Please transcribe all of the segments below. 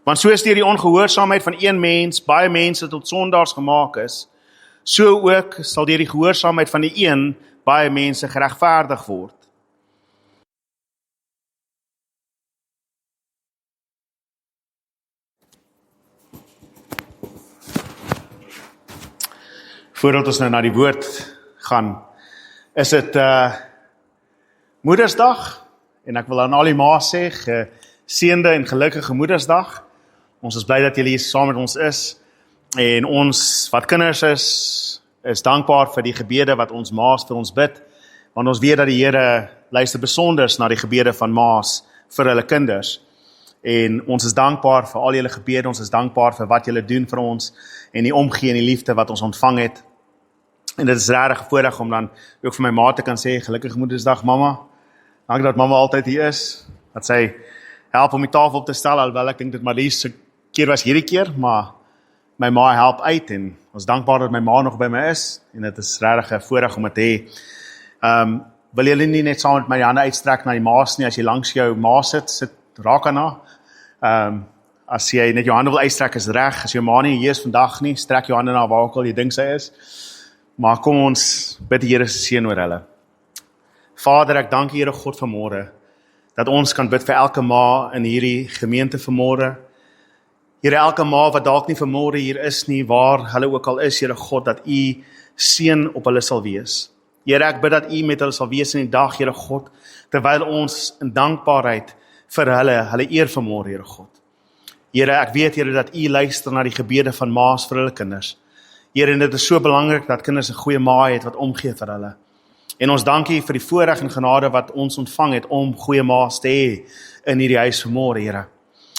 Want soos deur die ongehoorsaamheid van een mens baie mense tot sondaars gemaak is, so ook sal deur die gehoorsaamheid van die een baie mense geregverdig word. Voordat ons nou na die woord gaan, is dit Moedersdag, en ek wil aan al die ma's sê, geseënde en gelukkige Moedersdag. Ons is bly dat julle hier saam met ons is, en ons wat kinders is dankbaar vir die gebede wat ons ma's vir ons bid, want ons weet dat die Here luister besonders na die gebede van ma's vir hulle kinders, en ons is dankbaar vir al julle gebede, ons is dankbaar vir wat julle doen vir ons, en die omgee en die liefde wat ons ontvang het, en dit is regtig voorreg om dan ook vir my ma te kan sê, gelukkige Moedersdag mamma, dank dat mamma altyd hier is, dat sy help om die tafel op te stel, alhoewel ek dink dit maar liefst keer was hierdie keer, maar my ma help uit, en ons is dankbaar dat my ma nog by my is, en dit is regtig 'n voorreg om dit te hê. Wil julle nie net saam met my die hande uitstrek na die ma's nie, as jy langs jou ma sit raak aan haar. As jy net jou hande wil uitstrek, is reg, as jou ma nie hier is vandag nie, strek jou hande na waar ook al jy dink sy is, maar kom ons bid die Here se seën oor hulle. Vader, ek dank U, Here God, vanmôre, dat ons kan bid vir elke ma in hierdie gemeente vanmôre. Here, elke ma wat dalk nie vanmôre hier is nie, waar hulle ook al is, Here God, dat U seën op hulle sal wees. Here, ek bid dat U met hulle sal wees in die dag, Here God, terwyl ons in dankbaarheid vir hulle eer vanmôre, Here God. Here, ek weet, Here, dat U luister na die gebede van ma's vir hulle kinders. Here, en dit is so belangrik dat kinders 'n goeie ma het wat omgee vir hulle. En ons dank U vir die voorreg en genade wat ons ontvang het om goeie ma's te hê in hierdie huis vanmôre, Here.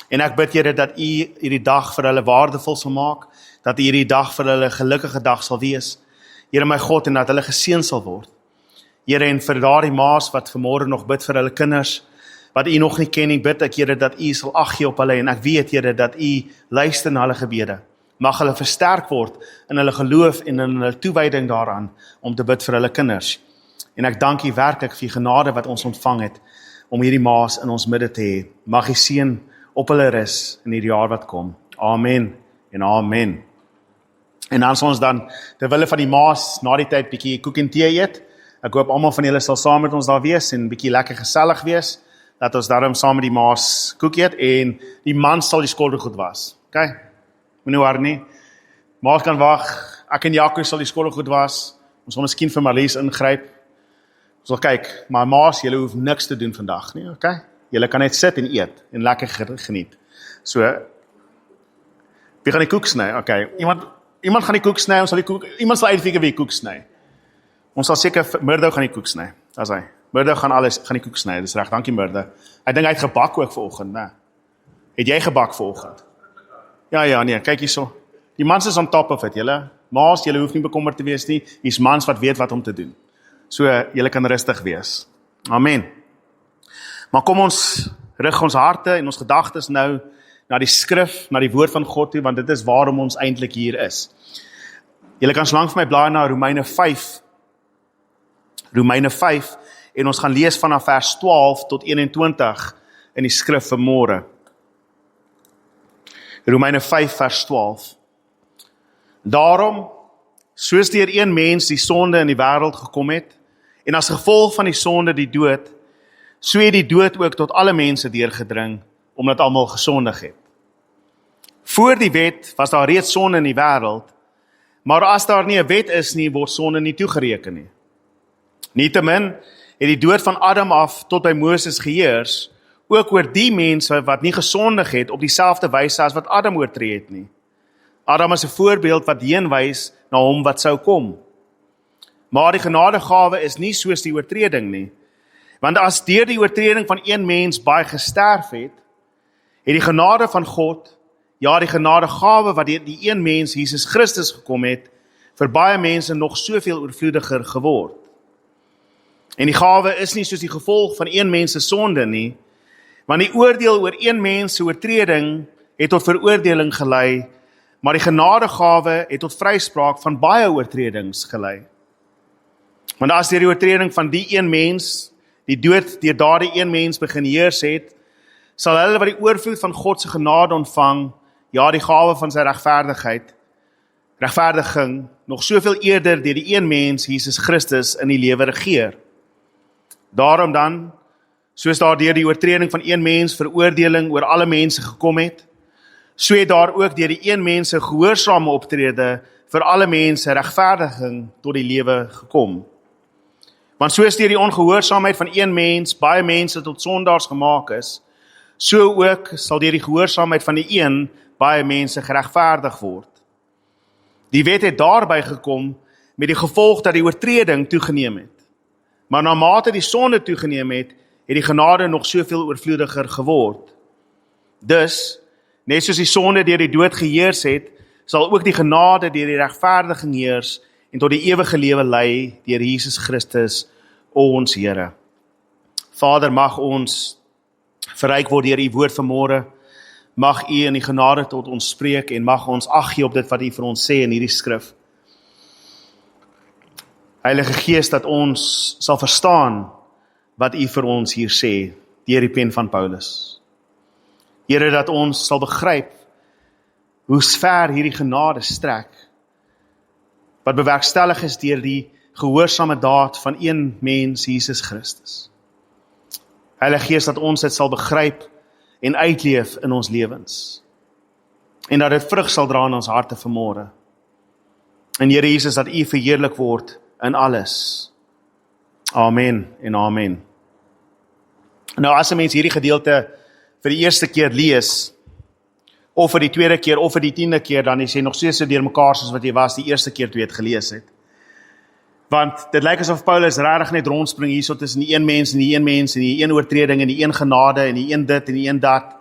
En ek bid, Here, dat U hierdie dag vir hulle waardevol sal maak, dat U hierdie dag vir hulle 'n gelukkige dag sal wees. Here, my God, en dat hulle geseën sal word. Here, en vir daardie ma's wat vanmôre nog bid vir hulle kinders, wat U nog nie ken nie, bid ek, Here, dat U sal ag gee op hulle, en ek weet, Here, dat U luister na hulle gebede. Mag hulle versterk word in hulle geloof en in hulle toewyding daaraan, om te bid vir hulle kinders. En ek dank U werklik vir die genade wat ons ontvang het, om hierdie ma's in ons midde te hê. Mag U seën op hulle rus in hierdie jaar wat kom. Amen en amen. En dan sal ons dan, terwille van die ma's, na die tyd bietjie koek en tee eet. Ek hoop almal van julle sal saam met ons daar wees, en bietjie lekker gesellig wees, dat ons daarom saam met die ma's koek eet, en die man sal die skottelgoed was. Okay? Moenie worry nie. Ma's kan wag, ek en Jaco sal die skottelgoed was, ons sal miskien vir Marlies ingryp. Ons sal kyk, maar ma's, julle hoef niks te doen vandag nie, okay? Julle kan net sit en eet, en lekker geniet. So, wie gaan die koek sny? Okay, iemand gaan die koek sny, iemand sal uitfigure wie die koek sny. Ons sal seker, Murdo gaan die koek sny, dat is hy. Murdo gaan die koek sny, dis reg, dankie Murdo. Ek dink hy het gebak ook vanoggend, né? Het jy gebak vanoggend? Ja, nee, kyk hierso. Die mans is on top of it, julle. Ma's, julle hoef nie bekommerd te wees nie, hier's mans wat weet wat om te doen. So, julle kan rustig wees. Amen. Maar kom ons rig ons harte en ons gedagtes nou na die skrif, na die woord van God toe, want dit is waarom ons eintlik hier is. Julle kan slank vir my blaai na Romeine 5, en ons gaan lees vanaf vers 12 tot 21 in die skrif vanmôre. Romeine 5 vers 12. Daarom, soos deur een mens die sonde in die wêreld gekom het, en as gevolg van die sonde die dood, so het die dood ook tot alle mense deurgedring, omdat almal gesondig het. Voor die wet was daar reeds sonde in die wêreld, maar as daar nie 'n wet is nie, word sonde nie toegereken nie. Nietemin het die dood van Adam af tot by Moses geheers, ook oor die mense wat nie gesondig het op dieselfde wyse as wat Adam oortree het nie. Adam is 'n voorbeeld wat heenwys na hom wat sou kom. Maar die genadegawe is nie soos die oortreding nie. Want as deur die oortreding van een mens baie gesterf het die genade van God, ja die genadegawe wat deur die een mens Jesus Christus gekom het, vir baie mense nog soveel oorvloediger geword. En die gawe is nie soos die gevolg van een mens se sonde nie, want die oordeel oor een mens se oortreding het tot veroordeling gelei, maar die genadegawe het tot vryspraak van baie oortredings gelei. Want as deur die oortreding van die een mens, die dood deur daardie een mens begin heers het, sal hulle wat die oorvloed van God se genade ontvang, ja, die gawe van sy regverdiging, nog soveel eerder deur die een mens, Jesus Christus, in die lewe regeer. Daarom dan, soos daar deur die oortreding van een mens veroordeling oor alle mense gekom het, so het daar ook deur die een mens se gehoorsame optrede vir alle mense regverdiging tot die lewe gekom. Want soos deur die ongehoorsaamheid van een mens baie mense tot sondaars gemaak is, so ook sal deur die gehoorsaamheid van die een baie mense geregverdig word. Die wet het daarby gekom met die gevolg dat die oortreding toegeneem het. Maar na mate die sonde toegeneem het die genade nog soveel oorvloediger geword. Dus, net soos die sonde deur die dood geheers het, sal ook die genade deur die regverdiging heers en tot die ewige lewe lei deur Jesus Christus, ons Here. Vader, mag ons verryk word deur u woord vanmôre. Mag u in die genade tot ons spreek en mag ons ag gee op dit wat u vir ons sê in hierdie skrif. Heilige Gees, dat ons sal verstaan wat u vir ons hier sê, deur die pen van Paulus. Here, dat ons sal begryp hoe ver hierdie genade strek, wat bewerkstellig is deur die gehoorsame daad van een mens, Jesus Christus. Heilige Gees, dat ons dit sal begryp en uitleef in ons lewens. En dat dit vrug sal dra in ons harte vanmôre. En Here Jesus, dat u verheerlik word in alles. Amen en amen. Nou, as 'n mens hierdie gedeelte vir die eerste keer lees, of vir die tweede keer, of vir die 10de keer, dan is jy nog steeds so deur mekaar soos wat jy was die eerste keer toe jy het gelees het. Want dit lyk asof Paulus regtig net rondspring hierso tussen die een mens en die een mens, en die een oortreding en die een genade en die een dit en die een dat.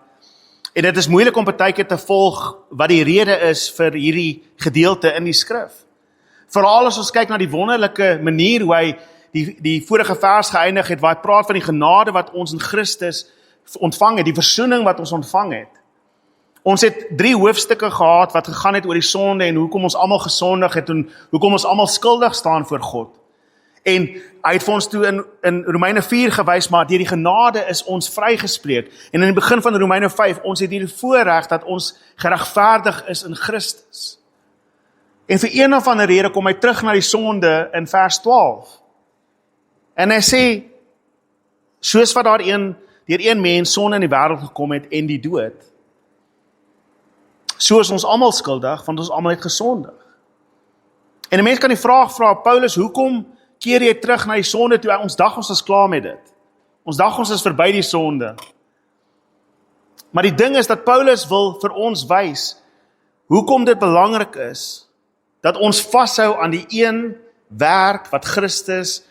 En dit is moeilik om partykeer te volg wat die rede is vir hierdie gedeelte in die skrif. Veral as ons kyk na die wonderlike manier hoe hy die vorige vers geëindig het, waar hy praat van die genade wat ons in Christus ontvang het, die versoening wat ons ontvang het. Ons het 3 hoofstukke gehad wat gegaan het oor die sonde en hoekom ons almal gesondig het en hoekom ons almal skuldig staan voor God. En hy het vir ons toe in Romeine 4 gewys, maar deur die genade is ons vrygespreek. En in die begin van Romeine 5, ons het hierdie voorreg dat ons geregverdig is in Christus. En vir een of ander rede kom hy terug na die sonde in vers 12. En hy sê, soos wat deur een mens sonde in die wêreld gekom het en die dood, so is ons almal skuldig, want ons almal het gesondig. En 'n mens kan die vraag vra, Paulus, hoekom keer jy terug na die sonde toe? Ons dag ons is klaar met dit. Ons dag ons is verby die sonde. Maar die ding is dat Paulus wil vir ons wys hoekom dit belangrik is dat ons vashou aan die een werk wat Christus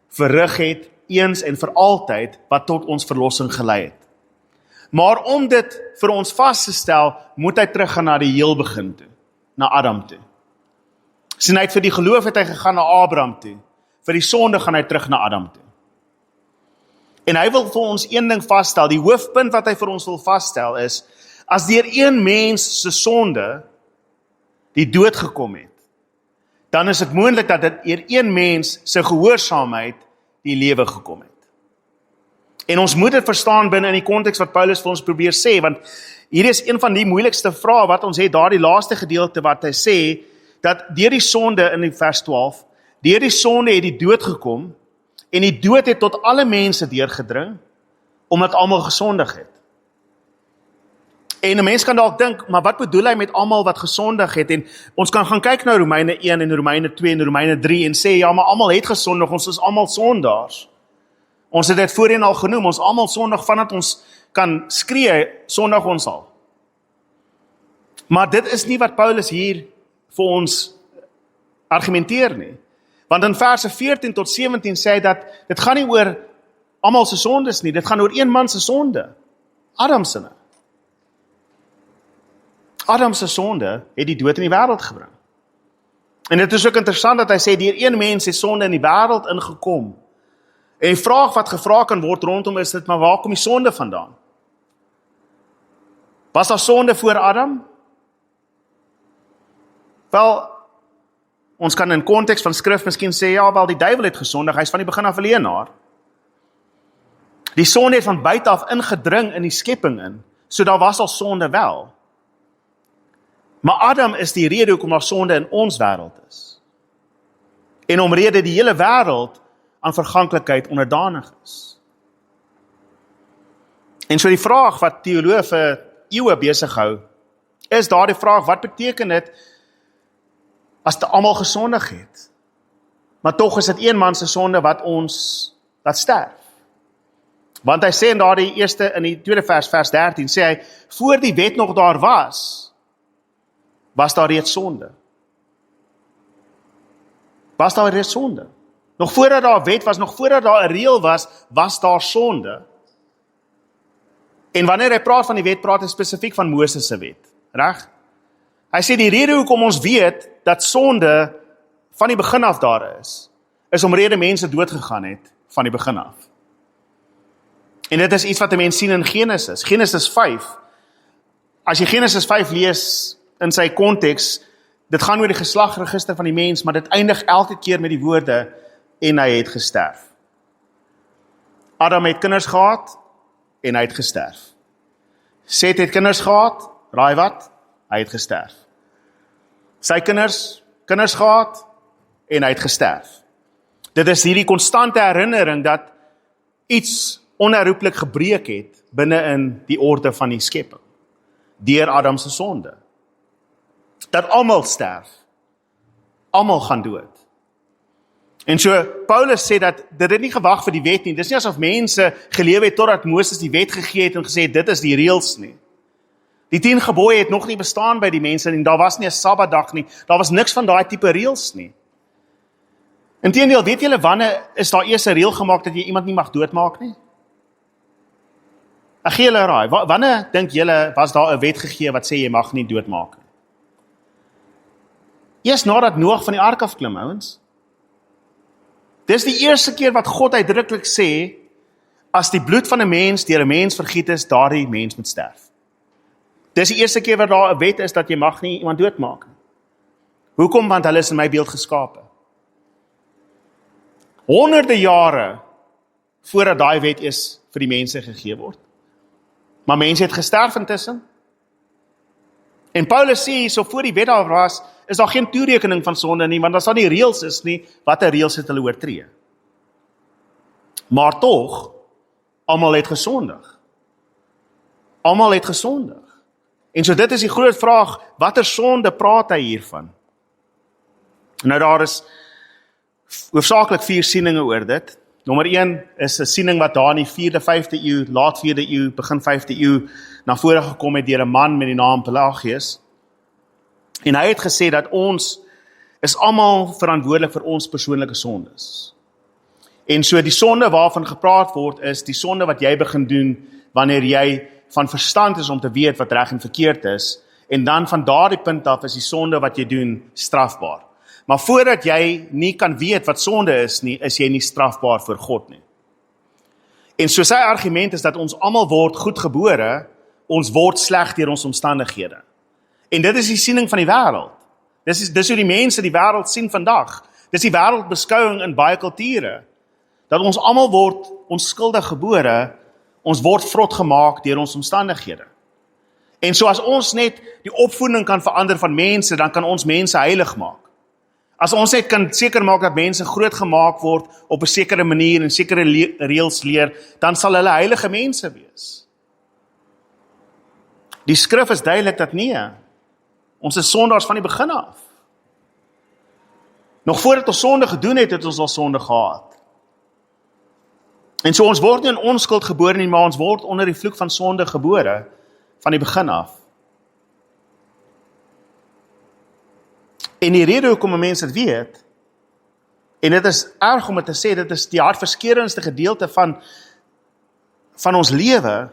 verrig het, eens en vir altyd, wat tot ons verlossing gelei het. Maar om dit vir ons vas te stel, moet hy teruggaan na die heel begin toe, na Adam toe. Sien, hy het vir die geloof het hy gegaan na Abraham toe, vir die sonde gaan hy terug na Adam toe. En hy wil vir ons een ding vasstel, die hoofpunt wat hy vir ons wil vasstel is, as deur een mens se sonde die dood gekom het, dan is dit moontlik dat dit deur een mens se gehoorsaamheid die lewe gekom het. En ons moet dit verstaan binne in die konteks wat Paulus vir ons probeer sê, want hier is een van die moeilikste vrae wat ons het, daardie laaste gedeelte wat hy sê, dat deur die sonde in die vers 12, deur die sonde het die dood gekom, en die dood het tot alle mense deurgedring, omdat almal gesondig het. En 'n mens kan dalk dink, maar wat bedoel hy met almal wat gesondig het? En ons kan gaan kyk na Romeine 1 en Romeine 2 en Romeine 3 en sê, ja, maar almal het gesondig, ons is almal sondaars. Ons het dit voorheen al genoem, ons almal sondig vandat ons kan skree, sondig ons al. Maar dit is nie wat Paulus hier vir ons argumenteer nie. Want in verse 14 tot 17 sê hy dat dit gaan nie oor almal se sondes nie, dit gaan oor een man se sonde, Adam se. Adam se sonde het die dood in die wêreld gebring. En dit is ook interessant dat hy sê, deur een mens het sonde in die wêreld ingekom. En die vraag wat gevra kan word rondom is dit, maar waar kom die sonde vandaan? Was daar sonde voor Adam? Wel, ons kan in konteks van skrif miskien sê, ja, wel die duiwel het gesondig, hy is van die begin af 'n leienaar. Die sonde het van buite af ingedring in die skepping in, so daar was al sonde wel. Maar Adam is die rede hoekom daar sonde in ons wêreld is. En omrede die hele wêreld aan verganklikheid onderdanig is. En so die vraag wat teoloë vir eeue besig hou, is daardie vraag, wat beteken dit as dit almal gesondig het? Maar tog is dit een man se sonde wat ons laat sterf. Want hy sê in die tweede vers 13, sê hy, voor die wet nog daar was daar reeds sonde. Was daar reeds sonde. Nog voordat daar wet was, nog voordat daar 'n reël was daar sonde. En wanneer hy praat van die wet, praat hy spesifiek van Moses se wet. Reg? Hy sê die rede hoekom ons weet dat sonde van die begin af daar is omrede mense dood gegaan het van die begin af. En dit is iets wat 'n mens sien in Genesis 5. As jy Genesis 5 lees in sy konteks, dit gaan oor die geslagregister van die mens, maar dit eindig elke keer met die woorde, en hy het gesterf. Adam het kinders gehad, en hy het gesterf. Set het kinders gehad, raai wat? Hy het gesterf. Sy kinders gehad, en hy het gesterf. Dit is hierdie konstante herinnering dat iets onherroepelik gebreek het binne in die orde van die skepping, deur Adam se sonde. Dat almal sterf, almal gaan dood. En so, Paulus sê dat dit het nie gewag vir die wet nie, dis nie asof mense gelewe het totdat Moses die wet gegee het en gesê het, dit is die reëls nie. Die 10 gebooie het nog nie bestaan by die mense nie, daar was nie 'n Sabbatdag nie, daar was niks van daai tipe reëls nie. Inteendeel, weet julle wanneer is daar eers 'n reël gemaak dat jy iemand nie mag doodmaak nie? Ek gee julle raai, wanneer dink julle was daar 'n wet gegee wat sê jy mag nie doodmaak nie? Eers nadat Noag van die ark afklim, ouens. Dis die eerste keer wat God uitdruklik sê, as die bloed van 'n mens deur 'n mens vergiet is, daardie mens moet sterf. Dis die eerste keer wat daar 'n wet is dat jy mag nie iemand doodmaak nie. Hoekom? Want hulle is in my beeld geskape. Honderde jare voordat daai wet is vir die mense gegee word. Maar mense het gesterf intussen. En Paulus sê, so voor die wet daar was, is daar geen toerekening van sonde nie, want as daar nie reëls is nie, watter reëls het hulle oortree? Maar tog, almal het gesondig. Almal het gesondig. En so dit is die groot vraag, watter sonde praat hy hiervan? Nou daar is hoofsaaklik 4 sieninge oor dit. Nommer 1 is 'n siening wat daar in die 4de, 5de eeu, laat 4de eeu, begin 5de eeu na vore gekom het deur 'n man met die naam Pelagius. En hy het gesê dat ons is almal verantwoordelik vir ons persoonlike sondes. En so die sonde waarvan gepraat word is die sonde wat jy begin doen wanneer jy van verstand is om te weet wat reg en verkeerd is, en dan van daardie punt af is die sonde wat jy doen strafbaar. Maar voordat jy nie kan weet wat sonde is nie, is jy nie strafbaar voor God nie. En so sy argument is dat ons almal word goedgebore, ons word sleg deur ons omstandighede. En dit is die siening van die wêreld. Dis hoe die mense die wêreld sien vandag. Dis die wêreldbeskouing in baie kulture. Dat ons almal word onskuldig gebore, ons word vrot gemaak deur ons omstandighede. En so as ons net die opvoeding kan verander van mense, dan kan ons mense heilig maak. As ons net kan seker maak dat mense groot gemaak word op 'n sekere manier en sekere reëls leer, dan sal hulle heilige mense wees. Die skrif is duidelik dat nee, ons is sondaars van die begin af. Nog voordat ons sonde gedoen het, het ons al sonde gehad. En so ons word nie in onskuld gebore nie, maar ons word onder die vloek van sonde gebore van die begin af. En die rede hoekom 'n mens dit weet, en dit is erg om dit te sê, dit is die hartverskeurendste gedeelte van ons lewe,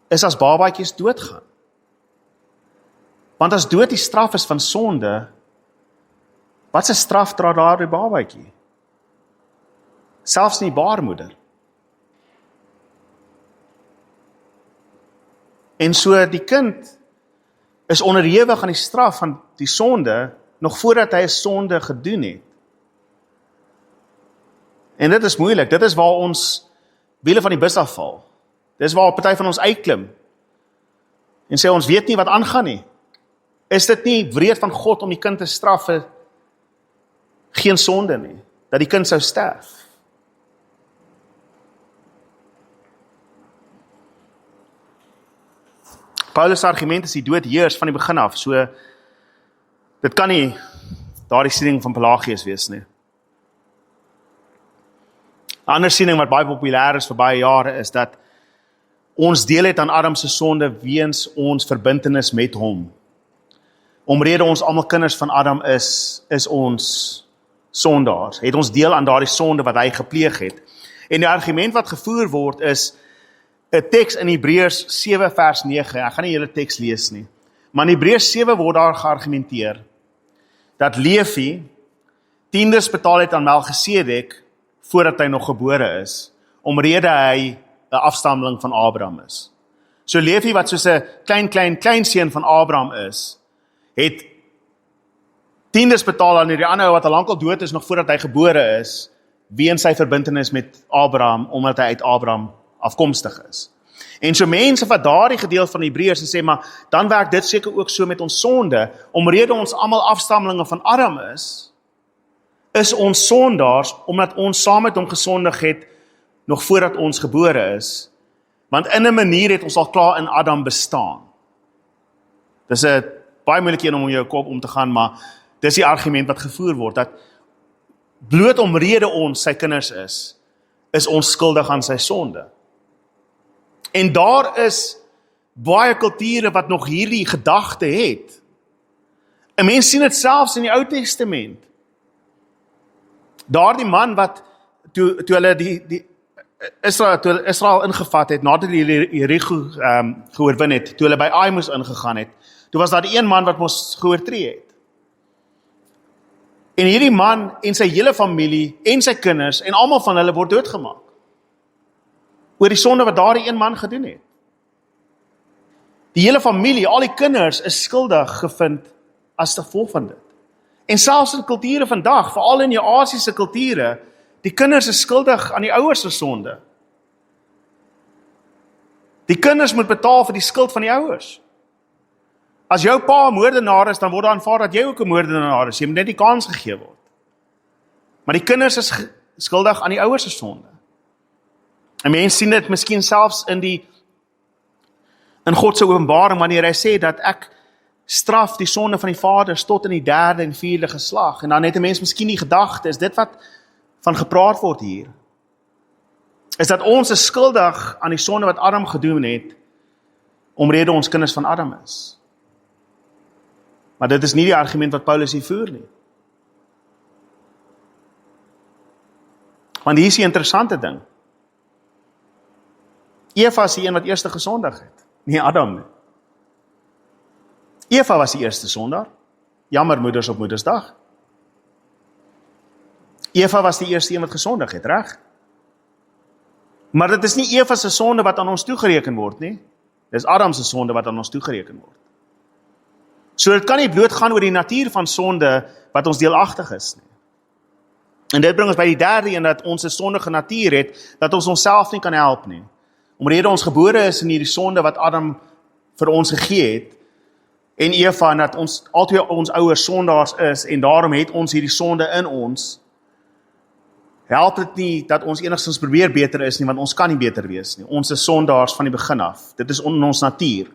is as babaatjies doodgaan. Want as dood die straf is van sonde, wat 'n straf dra daardie babaatjie? Selfs nie baarmoeder. En so die kind is onderhewig aan die straf van die sonde, nog voordat hy 'n sonde gedoen het. En dit is moeilik, dit is waar wiele van die bus afval. Dis waar 'n party van ons uitklim en sê ons weet nie wat aangaan nie. Is dit nie wreed van God om die kind te straf vir geen sonde nie, dat die kind sou sterf? Paulus' argument is die dood heers van die begin af, so dit kan nie daardie siening van Pelagius wees nie. 'n Ander siening wat baie populêr is vir baie jare is dat ons deel het aan Adam se sonde weens ons verbintenis met hom. Omrede ons almal kinders van Adam is ons sondaars, het ons deel aan daardie sonde wat hy gepleeg het. En die argument wat gevoer word is 'n teks in Hebreërs 7 vers 9, ek gaan nie hele teks lees nie, maar in Hebreërs 7 word daar geargumenteer dat Levi tiendes betaal het aan Melchisedek voordat hy nog gebore is, omrede hy 'n afstammeling van Abraham is. So Levi wat soos 'n klein seun van Abraham is, het tiendes betaal aan hierdie ander ou wat al lankal dood is nog voordat hy gebore is, weens sy verbintenis met Abraham, omdat hy uit Abraham afkomstig is. En so mense wat daardie gedeelte van Hebreërs sê, maar dan werk dit seker ook so met ons sonde, omrede ons almal afstammelinge van Adam is ons sondaars, omdat ons saam met hom gesondig het, nog voordat ons gebore is, want in 'n manier het ons al klaar in Adam bestaan. Dis 'n baie moeilike een om in jou kop om te gaan, maar dis die argument wat gevoer word, dat bloot omrede ons sy kinders is ons skuldig aan sy sonde. En daar is baie kulture wat nog hierdie gedagte het. 'n Mens sien dit selfs in die Ou Testament. Daardie man wat, toe hulle Israel ingevat het, nadat hulle Jericho geoorwin het, toe hulle by Ai moes ingegaan het, toe was daar die een man wat moes geoortree het. En hierdie man en sy hele familie en sy kinders en almal van hulle word doodgemaak oor die sonde wat daardie een man gedoen het. Die hele familie, al die kinders is skuldig gevind as gevolg van dit. En selfs in kulture vandag, veral in jou Asiese kulture, die kinders is skuldig aan die ouers se sonde. Die kinders moet betaal vir die skuld van die ouers. As jou pa 'n moordenaar is, dan word daar aanvaar dat jy ook 'n moordenaar is. Jy moet net die kans gegee word. Maar die kinders is skuldig aan die ouers se sonde. En mense sien dit miskien selfs in God se openbaring, wanneer hy sê dat ek straf die sonde van die vaders tot in die 3de en 4de geslag. En dan het 'n mens miskien die gedagte, is dit wat van gepraat word hier, is dat ons is skuldig aan die sonde wat Adam gedoen het, omrede ons kinders van Adam is. Maar dit is nie die argument wat Paulus hier voer nie. Want hier is die interessante ding. Eva is die een wat eerste gesondig het, nie Adam nie. Eva was die eerste sondaar. Jammer moeders op Moedersdag. Eva was die eerste een wat gesondig het, reg? Maar dit is nie Eva se sonde wat aan ons toegereken word nie. Dis Adam se sonde wat aan ons toegereken word. So dit kan nie bloot gaan oor die natuur van sonde wat ons deelagtig is nie. En dit bring ons by die derde een, dat ons 'n sondige natuur het, dat ons onsself nie kan help nie. Omrede ons gebore is in hierdie sonde wat Adam vir ons gegee het, en Eva, en dat ons altyd ons ouers sondaars is, en daarom het ons hierdie sonde in ons, help dit nie dat ons enigstens probeer beter is nie, want ons kan nie beter wees nie. Ons is sondaars van die begin af. Dit is in ons natuur.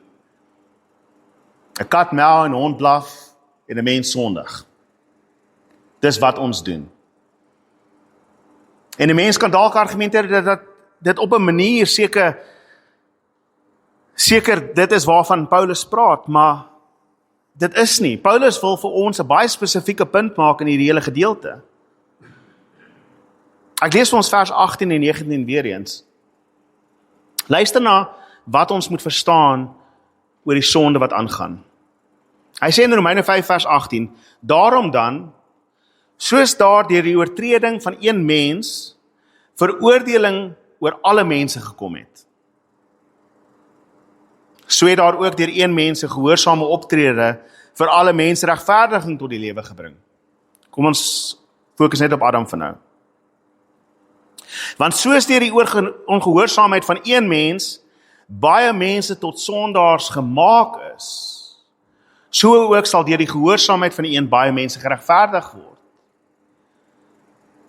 'n Kat miau en 'n hond blaf en 'n mens sondig. Dis wat ons doen. En 'n mens kan dalk argumenteer dat dit op 'n manier seker dit is waarvan Paulus praat, maar dit is nie. Paulus wil vir ons 'n baie spesifieke punt maak in hierdie hele gedeelte. Ek lees vir ons vers 18 en 19 weer eens. Luister na wat ons moet verstaan oor die sonde wat aangaan. Hy sê in Romeine 5 vers 18, daarom dan, soos daar deur die oortreding van een mens, veroordeling oor alle mense gekom het, so het daar ook deur een mens se gehoorsame optrede vir alle mense regverdiging tot die lewe gebring. Kom ons fokus net op Adam vir nou. Want soos deur die ongehoorsaamheid van een mens, baie mense tot sondaars gemaak is, so ook sal deur die gehoorsaamheid van die een baie mense geregverdig word.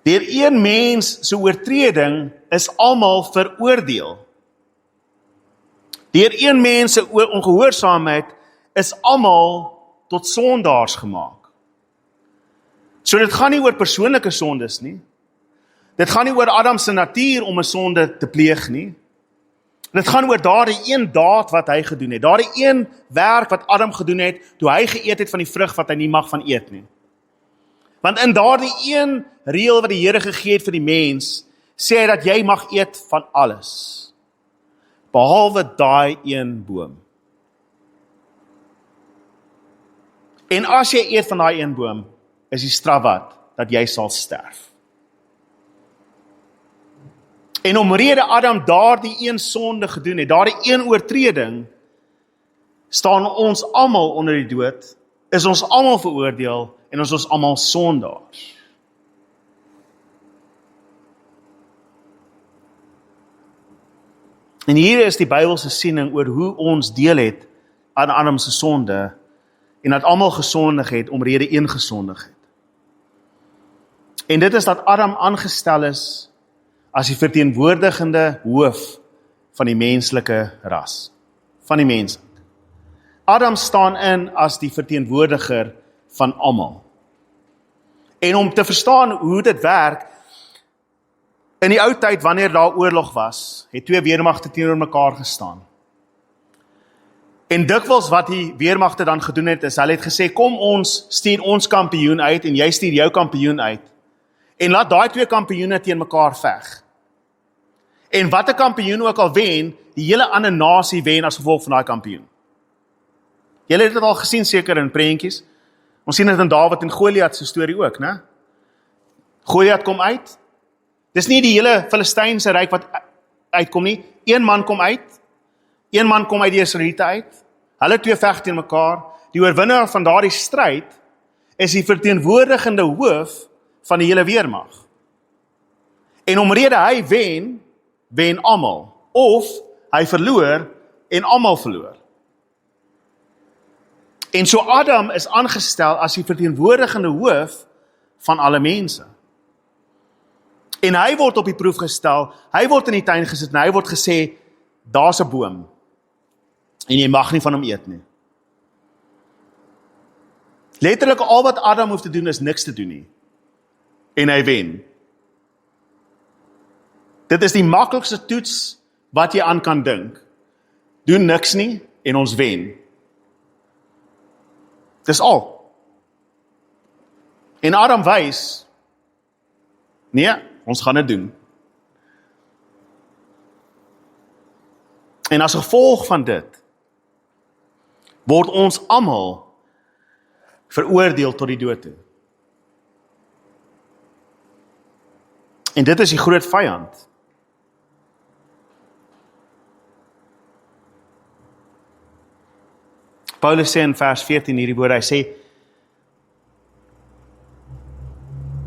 Deur een mens se oortreding is almal veroordeel. Deur een mens se ongehoorsaamheid is almal tot sondaars gemaak. So dit gaan nie oor persoonlike sondes nie. Dit gaan nie oor Adam se natuur om 'n sonde te pleeg nie. Dit gaan oor daardie een daad wat hy gedoen het, daardie een werk wat Adam gedoen het, toe hy geëet het van die vrug wat hy nie mag van eet nie. Want in daardie een reël wat die Here gegee het vir die mens, sê hy dat jy mag eet van alles, behalwe daai een boom. En as jy eet van daai een boom, is die straf wat, dat jy sal sterf. En omrede Adam daardie een sonde gedoen het, daardie een oortreding, staan ons almal onder die dood, is ons almal veroordeel, en ons is almal sondaars. En hier is die Bybelse siening oor hoe ons deel het aan Adam se sonde, en dat almal gesondig het, omrede een gesondig het. En dit is dat Adam aangestel is as die verteenwoordigende hoof van die menslike ras, van die mense. Adam staan in as die verteenwoordiger van almal. En om te verstaan hoe dit werk, in die ou tyd wanneer daar oorlog was, het twee weermagte teenoor mekaar gestaan. En dikwels wat die weermagte dan gedoen het, is hulle het gesê, kom ons stuur ons kampioen uit, en jy stuur jou kampioen uit, en laat daai twee kampioene teen mekaar veg. En wat 'n kampioen ook al wen, die hele ander nasie wen as gevolg van daai kampioen. Julle het dit al gesien seker in prentjies. Ons sien dit in Dawid en Goliat se storie ook, né? Goliat kom uit. Dis nie die hele Filistynse ryk wat uitkom nie. Een man kom uit. Een man kom uit die Israeliete uit. Hulle twee veg teen mekaar. Die oorwinnaar van daardie stryd is die verteenwoordigende hoof van die hele weermag. En omrede hy wen almal, of hy verloor en almal verloor. En so Adam is aangestel as die verteenwoordigende hoof van alle mense. En hy word op die proef gestel, hy word in die tuin gesit en hy word gesê, daar's 'n boom, en jy mag nie van hom eet nie. Letterlik al wat Adam hoef te doen is niks te doen nie. En hy wen. Dit is die maklikste toets wat jy aan kan dink. Doen niks nie en ons wen. Dis al. En Adam wys, nee, ons gaan dit doen. En as gevolg van dit, word ons almal veroordeel tot die dood toe. En dit is die groot vyand. Paulus sê in vers 14 hierdie woorde, hy sê,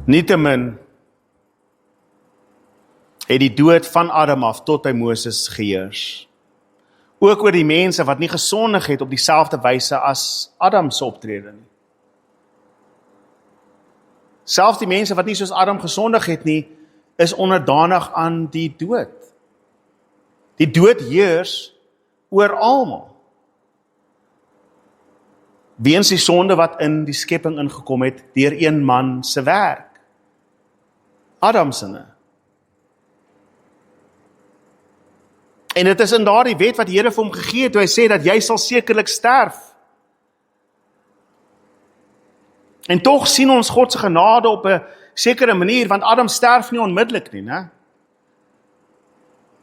nietemin het die dood van Adam af tot by Moses geheers. Ook oor die mense wat nie gesondig het op dieselfde wyse as Adam se optrede nie. Selfs die mense wat nie soos Adam gesondig het nie, is onderdanig aan die dood. Die dood heers oor almal. Weens die sonde wat in die skepping ingekom het, deur een man se werk. Adam se. En dit is in daardie wet wat die Here vir hom gegee het, toe hy sê dat jy sal sekerlik sterf. En tog sien ons God se genade op 'n sekere manier, want Adam sterf nie onmiddellik nie, né?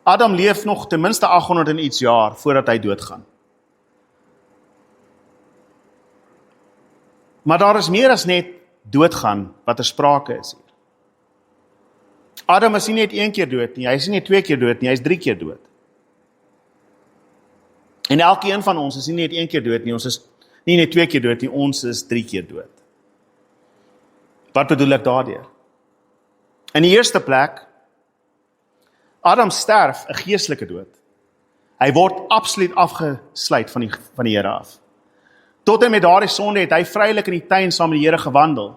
Adam leef nog ten minste 800 en iets jaar voordat hy doodgaan. Maar daar is meer as net doodgaan wat er sprake is hier. Adam is nie net 1 keer dood nie, hy is nie net 2 keer dood nie, hy is 3 keer dood. En elkeen van ons is nie net 1 keer dood nie, ons is nie net 2 keer dood nie, ons is 3 keer dood. Wat bedoel ek daardeur? In die eerste plek, Adam sterf 'n geestelike dood. Hy word absoluut afgesluit van die Here af. Tot en met daardie sonde het hy vrylik in die tuin saam met die Here gewandel.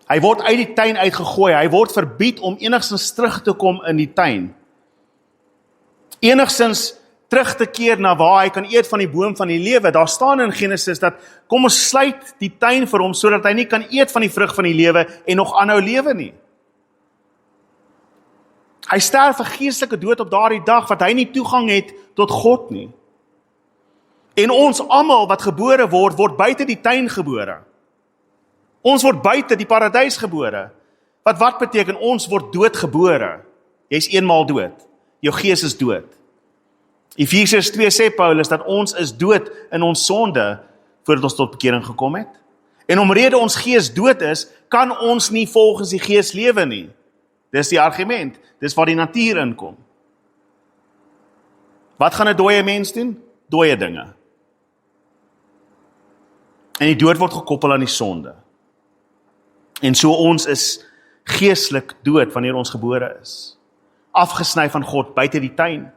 Hy word uit die tuin uitgegooi, hy word verbied om enigstens terug te kom in die tuin. Enigstens terug te keer na waar hy kan eet van die boom van die lewe. Daar staan in Genesis dat kom ons sluit die tuin vir hom sodat hy nie kan eet van die vrug van die lewe en nog aanhou lewe nie. Hy sterf 'n geestelike dood op daardie dag wat hy nie toegang het tot God nie. En ons almal wat gebore word buite die tuin gebore. Ons word buite die paradys gebore. Wat beteken ons word doodgebore? Jy's eenmaal dood. Jou gees is dood. Efesiërs 2 sê Paulus dat ons is dood in ons sonde voordat ons tot bekering gekom het. En omrede ons gees dood is, kan ons nie volgens die gees lewe nie. Dis die argument. Dis waar die natuur inkom. Wat gaan 'n dooie mens doen? Dooie dinge. En die dood word gekoppel aan die sonde. En so ons is geestelik dood wanneer ons gebore is. Afgesny van God buite die tuin.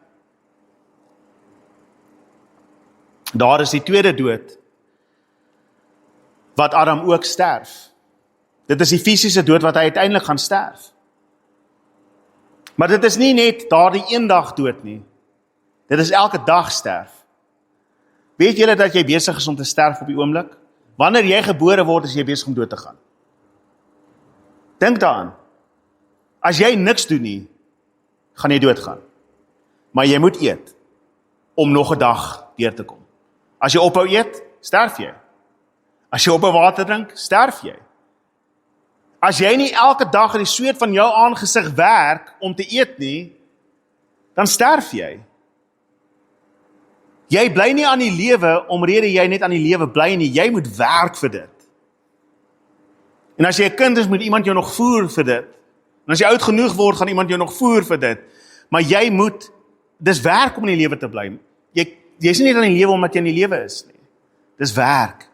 Daar is die tweede dood, wat Adam ook sterf. Dit is die fisiese dood wat hy uiteindelik gaan sterf. Maar dit is nie net daardie eendag dood nie. Dit is elke dag sterf. Weet julle dat jy besig is om te sterf op die oomblik? Wanneer jy gebore word, is jy besig om dood te gaan. Dink daaraan. As jy niks doen nie, gaan jy doodgaan. Maar jy moet eet, om nog 'n dag deur te kom. As jy ophou eet, sterf jy. As jy ophou water drink, sterf jy. As jy nie elke dag in die sweet van jou aangesig werk om te eet nie, dan sterf jy. Jy bly nie aan die lewe omrede jy net aan die lewe bly nie, jy moet werk vir dit. En as jy 'n kind is, moet iemand jou nog voer vir dit. En as jy oud genoeg word, gaan iemand jou nog voer vir dit. Maar jy moet, dis werk om in die lewe te bly. Jy is nie net aan die lewe omdat jy in die lewe is nie. Dis werk.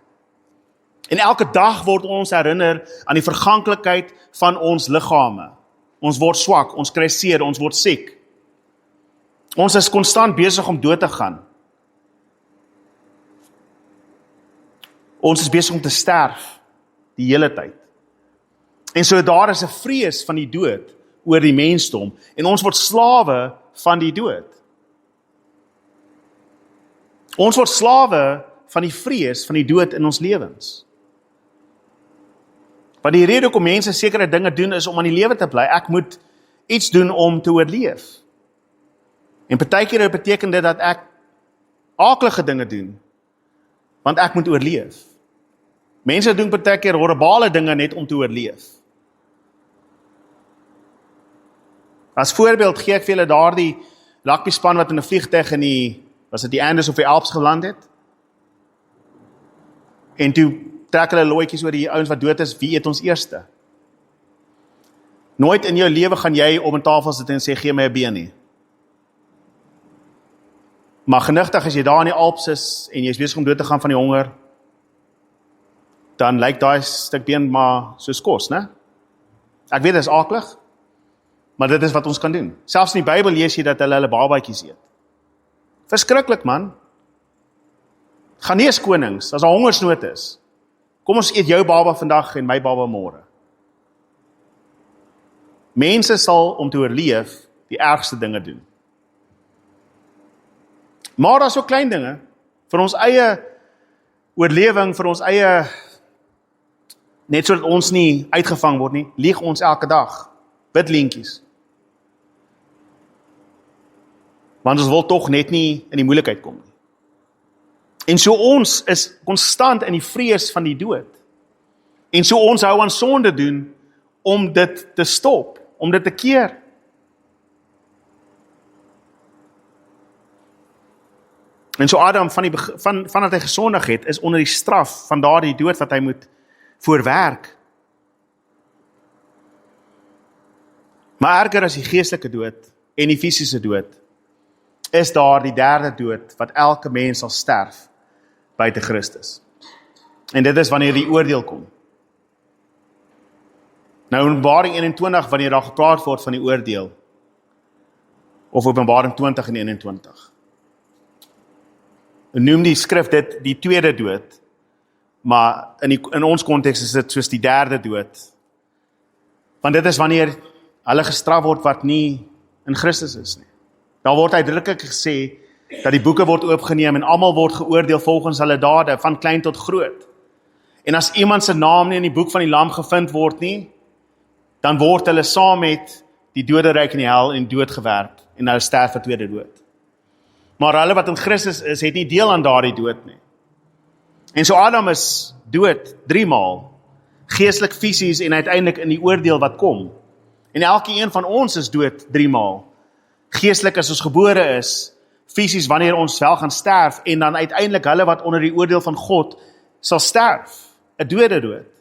En elke dag word ons herinner aan die verganklikheid van ons liggame. Ons word swak, ons kry seer, ons word siek. Ons is konstant besig om dood te gaan. Ons is besig om te sterf die hele tyd. En so daar is 'n vrees van die dood oor die mensdom en ons word slawe van die dood. Ons word slawe van die vrees van die dood in ons lewens. Want die rede hoekom mense sekere dinge doen is om aan die lewe te bly. Ek moet iets doen om te oorleef. En partykeer beteken dit dat ek aaklige dinge doen, want ek moet oorleef. Mense doen partykeer horribale dinge net om te oorleef. As voorbeeld gee ek vir julle daardie rugbyspan wat in 'n vliegtuig in die Andes of die Alps geland het. En toe trek hulle looitjies oor die ouens wat dood is, wie eet ons eerste? Nooit in jou lewe gaan jy op 'n tafel sit en sê, gee my 'n been nie. Maar genigtig as jy daar in die Alps is, en jy is besig om dood te gaan van die honger, dan lyk daai stuk been maar soos kos, né? Ek weet, dit is aaklig, maar dit is wat ons kan doen. Selfs in die Bybel lees jy dat hulle babatjies eet. Verskriklik, man. Gaan nie eens konings, as daar hongersnood is. Kom ons eet jou baba vandag en my baba môre. Mense sal om te oorleef die ergste dinge doen. Maar daar is ook klein dinge, vir ons eie oorlewing, vir ons eie, net sodat ons nie uitgevang word nie, lieg ons elke dag, bidleentjies. Want ons wil tog net nie in die moeilikheid kom nie. En so ons is konstant in die vrees van die dood. En so ons hou aan sonde doen om dit te stop, om dit te keer. En so Adam vandat hy gesondig het, is onder die straf van daardie dood wat hy moet voorwerk. Maar erger as die geestelike dood en die fisiese dood, is daar die derde dood wat elke mens sal sterf buite Christus. En dit is wanneer die oordeel kom. Nou in Openbaring 21, wanneer daar gepraat word van die oordeel, of Openbaring 20 en 21, noem die skrif dit die tweede dood, maar in ons konteks is dit soos die derde dood. Want dit is wanneer hulle gestraf word wat nie in Christus is nie. Daar word uitdruklik gesê dat die boeke word oopgeneem en almal word geoordeel volgens hulle dade, van klein tot groot. En as iemand se naam nie in die boek van die Lam gevind word nie, dan word hulle saam met die doderyk in die hel en dood gewerp en hulle sterf vir tweede dood. Maar hulle wat in Christus is, het nie deel aan daardie dood nie. En so Adam is dood 3 maal, geestelik, fisies en uiteindelik in die oordeel wat kom. En elke een van ons is dood 3 maal. Geestelik as ons gebore is, fisies wanneer ons wel gaan sterf, en dan uiteindelik hulle wat onder die oordeel van God sal sterf, 'n dode dood.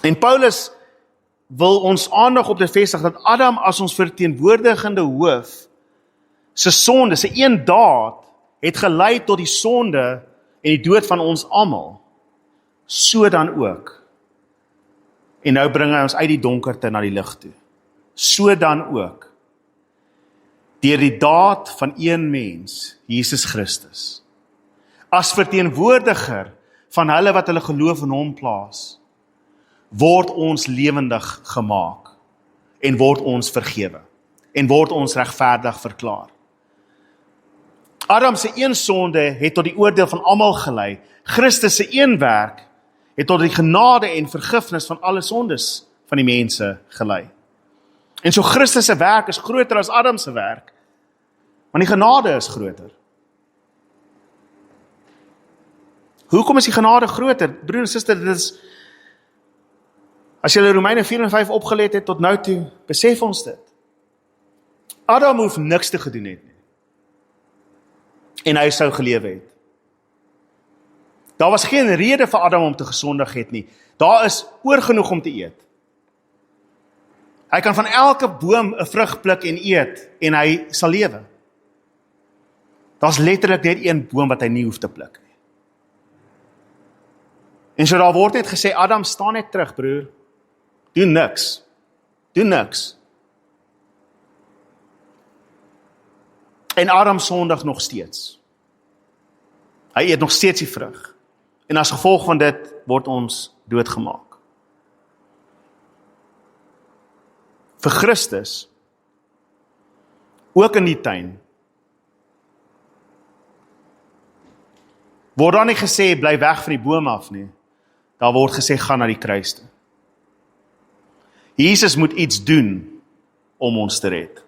En Paulus wil ons aandag op dit vestig, dat Adam as ons verteenwoordigende hoof, sy sonde, sy een daad, het gelei tot die sonde en die dood van ons almal, so dan ook. En nou bring hy ons uit die donkerte na die lig toe. So dan ook, deur die daad van een mens, Jesus Christus, as verteenwoordiger van hulle wat hulle geloof in hom plaas, word ons lewendig gemaak, en word ons vergewe, en word ons regverdig verklaar. Adam se een sonde het tot die oordeel van almal gelei. Christus se een werk het tot die genade en vergifnis van alle sondes van die mense gelei. En so Christus se werk is groter as Adam se werk, want die genade is groter. Hoekom is die genade groter? Broer en suster, dit is, as jy Romeine 4 en 5 opgelet het tot nou toe, besef ons dit. Adam hoef niks te gedoen het nie, en hy sou gelewe het. Daar was geen rede vir Adam om te gesondig het nie. Daar is oorgenoeg om te eet. Hy kan van elke boom 'n vrug pluk en eet, en hy sal lewe. Daar's letterlik net een boom wat hy nie hoef te pluk nie. En so daar word net gesê, Adam, staan net terug, broer. Doen niks. Doen niks. En Adam sondig nog steeds. Hy eet nog steeds die vrug. En as gevolg van dit word ons doodgemaak. Vir Christus, ook in die tuin, word daar nie gesê, bly weg van die boom af nie. Daar word gesê, gaan na die kruis toe. Jesus moet iets doen om ons te red.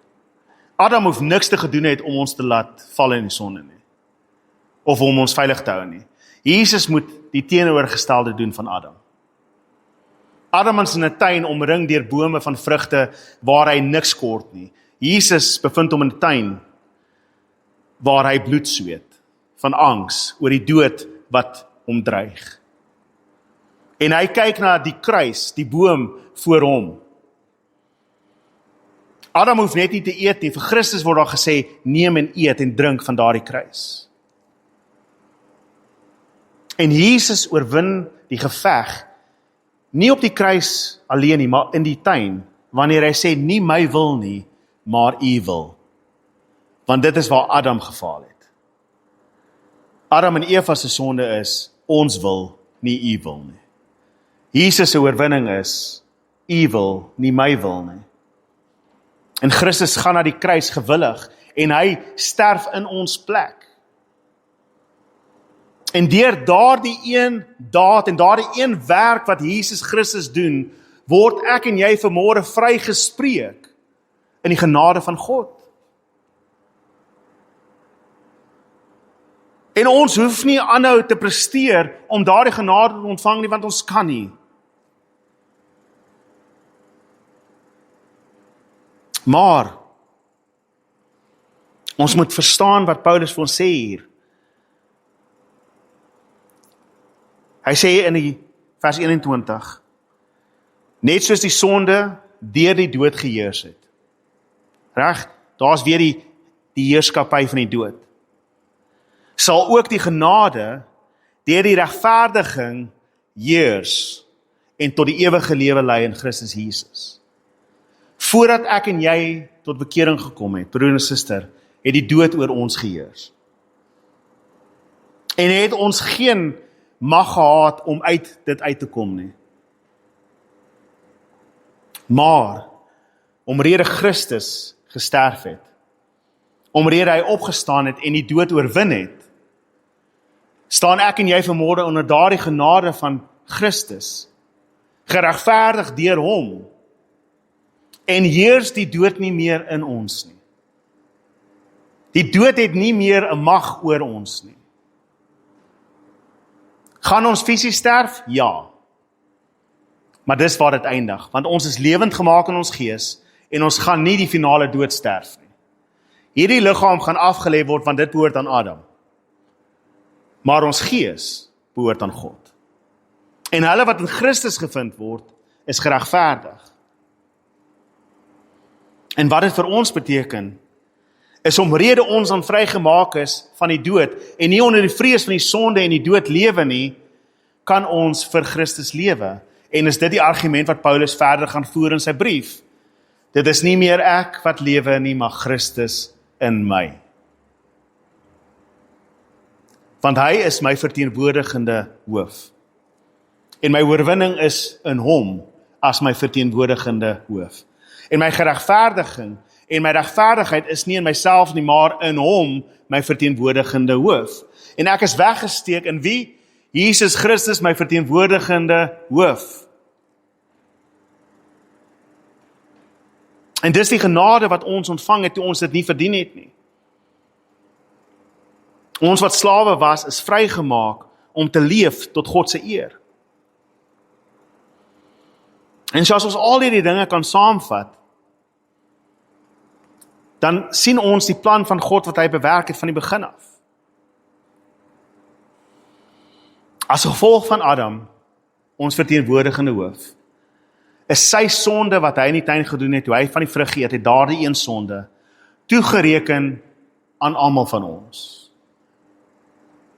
Adam hoef niks te gedoen het om ons te laat val in die sonde nie. Of om ons veilig te hou nie. Jesus moet die teenoorgestelde doen van Adam. Adam is in 'n tuin omring deur bome van vrugte waar hy niks kort nie. Jesus bevind hom in 'n tuin waar hy bloed sweet van angs oor die dood wat hom dreig. En hy kyk na die kruis, die boom voor hom. Adam hoef net nie te eet nie. Vir Christus word daar gesê, neem en eet en drink van daardie kruis. En Jesus oorwin die geveg, nie op die kruis alleen nie, maar in die tuin, wanneer hy sê, nie my wil nie, maar u wil. Want dit is waar Adam gefaal het. Adam en Eva se sonde is, ons wil, nie u wil nie. Jesus se oorwinning is, u wil, nie my wil nie. En Christus gaan na die kruis gewillig, en hy sterf in ons plek. En deur daardie een daad en daardie een werk wat Jesus Christus doen, word ek en jy vanmôre vrygespreek in die genade van God. En ons hoef nie aanhou te presteer om daardie genade te ontvang nie, want ons kan nie. Maar ons moet verstaan wat Paulus vir ons sê hier. Hy sê in die vers 21, net soos die sonde deur die dood geheers het. Reg, daar's weer die heerskappy van die dood. Sal ook die genade deur die regverdiging heers en tot die ewige lewe lei in Christus Jesus. Voordat ek en jy tot bekering gekom het, broer en suster, het die dood oor ons geheers. En het ons geen mag gehad om uit dit uit te kom nie. Maar, omrede Christus gesterf het, omrede hy opgestaan het en die dood oorwin het, staan ek en jy vanmôre onder daardie genade van Christus, geregverdig deur hom, en heers die dood nie meer in ons nie. Die dood het nie meer 'n mag oor ons nie. Gaan ons fisies sterf? Ja. Maar dis waar dit eindig, want ons is lewend gemaak in ons gees, en ons gaan nie die finale dood sterf nie. Hierdie liggaam gaan afgelê word, want dit behoort aan Adam. Maar ons gees behoort aan God. En hulle wat in Christus gevind word, is geregverdig. En wat dit vir ons beteken, is omrede ons dan vrygemaak is van die dood, en nie onder die vrees van die sonde en die dood lewe nie, kan ons vir Christus lewe. En is dit die argument wat Paulus verder gaan voer in sy brief. Dit is nie meer ek wat lewe nie, maar Christus in my. Want hy is my verteenwoordigende hoof. En my oorwinning is in hom as my verteenwoordigende hoof. En my geregverdiging en my regverdigheid is nie in myself nie, maar in hom, my verteenwoordigende hoof. En ek is weggesteek in wie? Jesus Christus, my verteenwoordigende hoof. En dis die genade wat ons ontvang het toe ons dit nie verdien het nie. Ons wat slawe was, is vrygemaak om te leef tot God se eer. En so as ons al hierdie dinge kan saamvat, dan sien ons die plan van God wat hy bewerk het van die begin af. As gevolg van Adam, ons verteenwoordigende hoof, is sy sonde wat hy in die tuin gedoen het, toe hy van die vrug geëet het, daardie een sonde, toegereken aan almal van ons.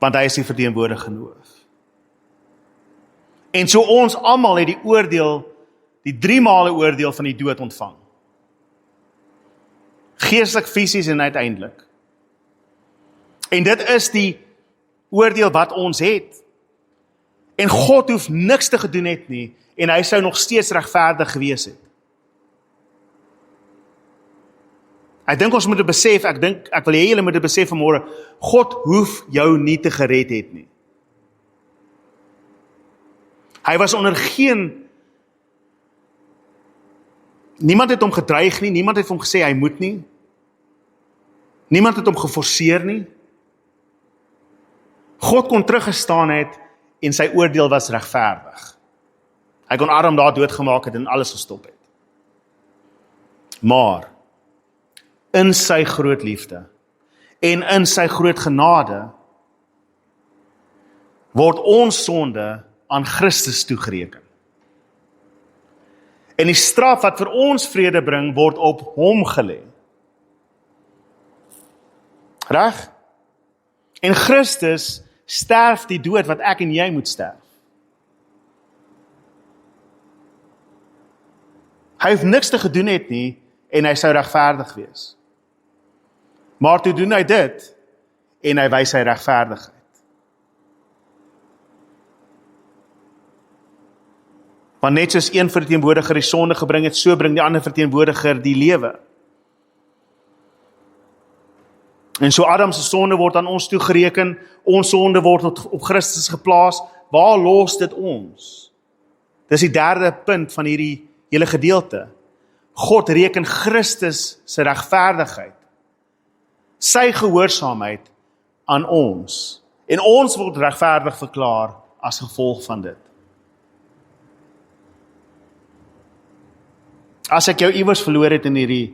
Want hy is die verteenwoordigende hoof. En so ons almal het die oordeel, die 3-male oordeel van die dood ontvang. Geestelik, fisies en uiteindelik. En dit is die oordeel wat ons het. En God hoef niks te gedoen het nie, en hy sou nog steeds regverdig gewees het. Ek dink ons moet dit besef, ek wil hê julle moet dit besef vanmôre, God hoef jou nie te gered het nie. Hy was onder niemand het hom gedreig nie, niemand het hom gesê hy moet nie, niemand het hom geforseer nie. God kon teruggestaan het, en sy oordeel was regverdig. Hy kon Adam daar doodgemaak het en alles gestop het. Maar, in sy groot liefde, en in sy groot genade, word ons sonde aan Christus toegereken. En die straf wat vir ons vrede bring, word op hom gelê. Reg? En Christus sterf die dood wat ek en jy moet sterf. Hy hoef niks te gedoen het nie, en hy sou regverdig wees. Maar toe doen hy dit, en hy wys sy regverdigheid. Want net soos een verteenwoordiger die sonde gebring het, so bring die ander verteenwoordiger die lewe. En so Adam se sonde word aan ons toegereken, ons sonde word op Christus geplaas, waar los dit ons? Dis die derde punt van hierdie hele gedeelte. God reken Christus se regverdigheid, sy gehoorsaamheid aan ons, en ons word regverdig verklaar as gevolg van dit. As ek jou iewers verloor het in hierdie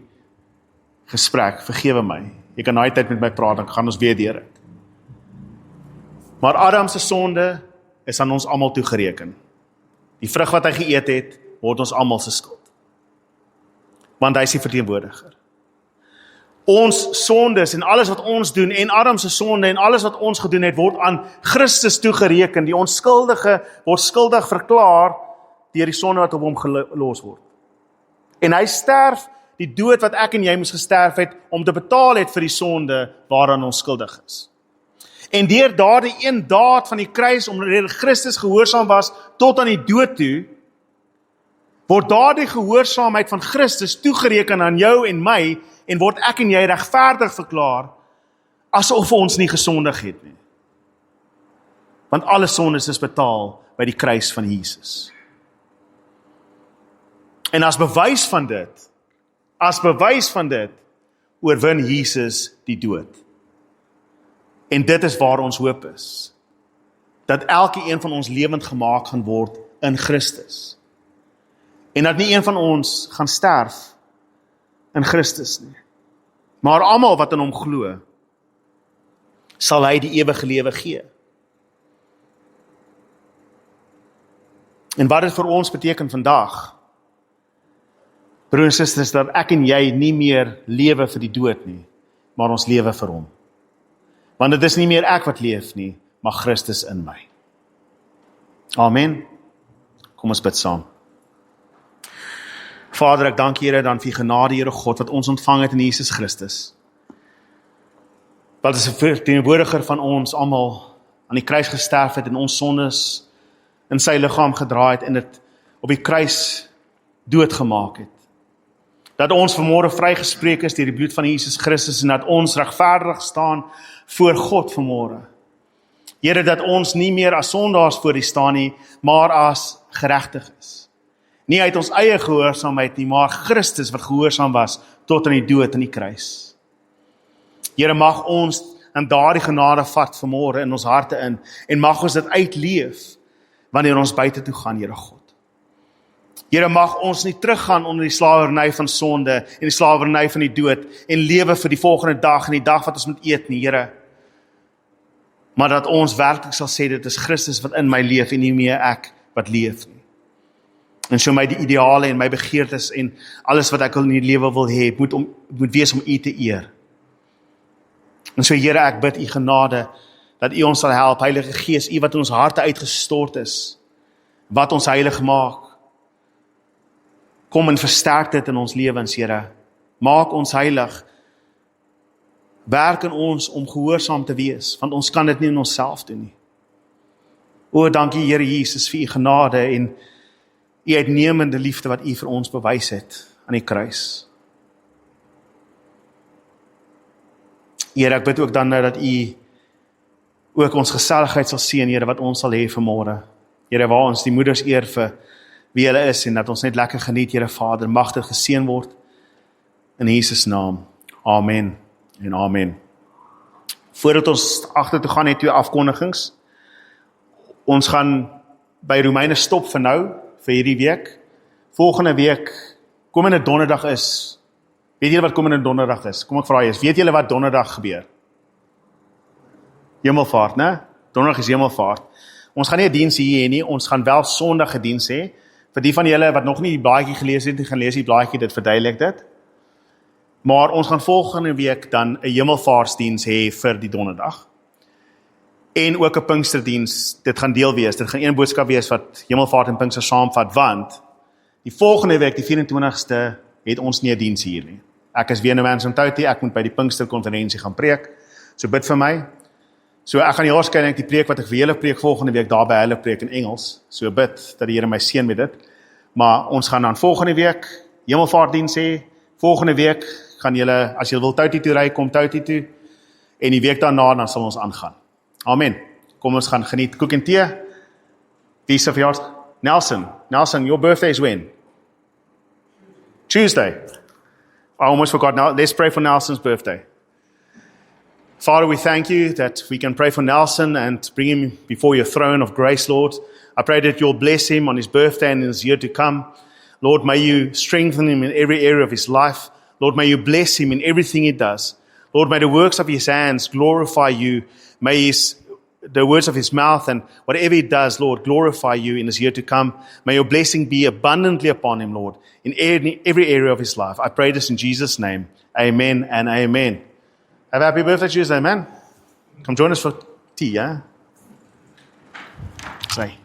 gesprek, vergewe my. Jy kan daai tyd met my praat, dan gaan ons weer deur dit. Maar Adam se sonde is aan ons almal toegereken. Die vrug wat hy geëet het, word ons almal se skuld. Want hy is die verteenwoordiger. Ons sondes en alles wat ons doen en Adam se sonde en alles wat ons gedoen het, word aan Christus toegereken. Die onskuldige word skuldig verklaar deur die sonde wat op hom gelos word. En hy sterf die dood wat ek en jy moes gesterf het, om te betaal het vir die sonde waaraan ons skuldig is. En deur daardie een daad van die kruis, omdat Christus gehoorsaam was tot aan die dood toe, word daardie gehoorsaamheid van Christus toegereken aan jou en my, en word ek en jy regverdig verklaar, asof ons nie gesondig het nie. Want alle sondes is betaal by die kruis van Jesus. En as bewys van dit, oorwin Jesus die dood. En dit is waar ons hoop is. Dat elke een van ons lewend gemaak gaan word in Christus. En dat nie een van ons gaan sterf in Christus nie. Maar almal wat in hom glo, sal hy die ewige lewe gee. En wat dit vir ons beteken vandag, broers en susters, dat ek en jy nie meer lewe vir die dood nie, maar ons lewe vir hom. Want dit is nie meer ek wat leef nie, maar Christus in my. Amen. Kom ons bid saam. Vader, ek dank Here dan vir genade, Here God, wat ons ontvang het in Jesus Christus. Wat is 'n verteenwoordiger van ons almal aan die kruis gesterf het en ons sondes in sy liggaam gedraai het en dit op die kruis doodgemaak het. Dat ons vanmôre vrygespreek is deur die bloed van Jesus Christus en dat ons regverdig staan voor God vanmôre. Here, dat ons nie meer as sondaars voor U staan nie, maar as geregtiges. Nie uit ons eie gehoorsaamheid nie, maar Christus wat gehoorsaam was tot aan die dood aan die kruis. Here, mag ons in daardie genade vat vanmôre in ons harte in en mag ons dit uitleef wanneer ons buite toe gaan, Here God. Here, mag ons nie teruggaan onder die slawerny van sonde en die slawerny van die dood en lewe vir die volgende dag en die dag wat ons moet eet nie, Here. Maar dat ons werklik sal sê, dit is Christus wat in my leef en nie meer ek wat leef nie. En so my die ideale en my begeertes en alles wat ek in die lewe wil hê, moet wees om U te eer. En so Here, ek bid U genade, dat U ons sal help, Heilige Gees, U wat in ons harte uitgestort is, wat ons heilig maak. Kom en versterk dit in ons lewens, Here. Maak ons heilig. Werk in ons om gehoorsaam te wees, want ons kan dit nie in onsself doen nie. O, dankie Here Jesus vir U genade en U uitnemende liefde wat U vir ons bewys het aan die kruis. Here, ek bid ook dan dat U ook ons geselligheid sal seën, Here, wat ons sal hê vanmôre. Here, waar ons die moeders eer vir wie hulle is en dat ons net lekker geniet, Here Vader, mag dit geseën word in Jesus naam. Amen en amen. Voordat ons agter toe gaan, het 2 afkondigings. Ons gaan by Romeine stop vir nou, vir hierdie week. Volgende week, komende donderdag is, weet julle wat komende donderdag is? Kom ek vra eers, weet julle wat donderdag gebeur? Hemelvaart, né? Donderdag is Hemelvaart. Ons gaan nie 'n diens hier hê nie, ons gaan wel Sondag 'n diens hê. Vir die van julle wat nog nie die blaadjie gelees het, gaan lees die blaadjie, dit verduidelik dit. Maar ons gaan volgende week dan 'n Hemelvaartsdiens hê vir die donderdag. En ook 'n Pinksterdiens, dit gaan deel wees, dit gaan een boodskap wees wat Hemelvaart en Pinkster saamvat, want die volgende week, die 24ste, het ons nie 'n diens hier nie. Ek is weer in Mansfield, ek moet by die Pinksterkonferensie gaan preek, so bid vir my. So ek gaan nie waarskynlik die preek wat ek vir julle preek volgende week daar by hulle preek in Engels. So bid dat die Here my seën met dit. Maar ons gaan dan volgende week Hemelvaartdiens hê. Volgende week gaan julle, as julle wil Touty toe ry, kom Touty toe. En die week daarna dan sal ons aangaan. Amen. Kom ons gaan geniet koek en tee. Wie se verjaarsdag? Nelson, your birthday is when? Tuesday. I almost forgot. Now let's pray for Nelson's birthday. Father, we thank you that we can pray for Nelson and bring him before your throne of grace, Lord. I pray that you'll bless him on his birthday and in his year to come. Lord, may you strengthen him in every area of his life. Lord, may you bless him in everything he does. Lord, may the works of his hands glorify you. May his the words of his mouth, and whatever he does, Lord, glorify you in this year to come. May your blessing be abundantly upon him, Lord, in every area of his life. I pray this in Jesus' name. Amen and amen. Have a happy birthday Tuesday, man. Come join us for tea, yeah? Say.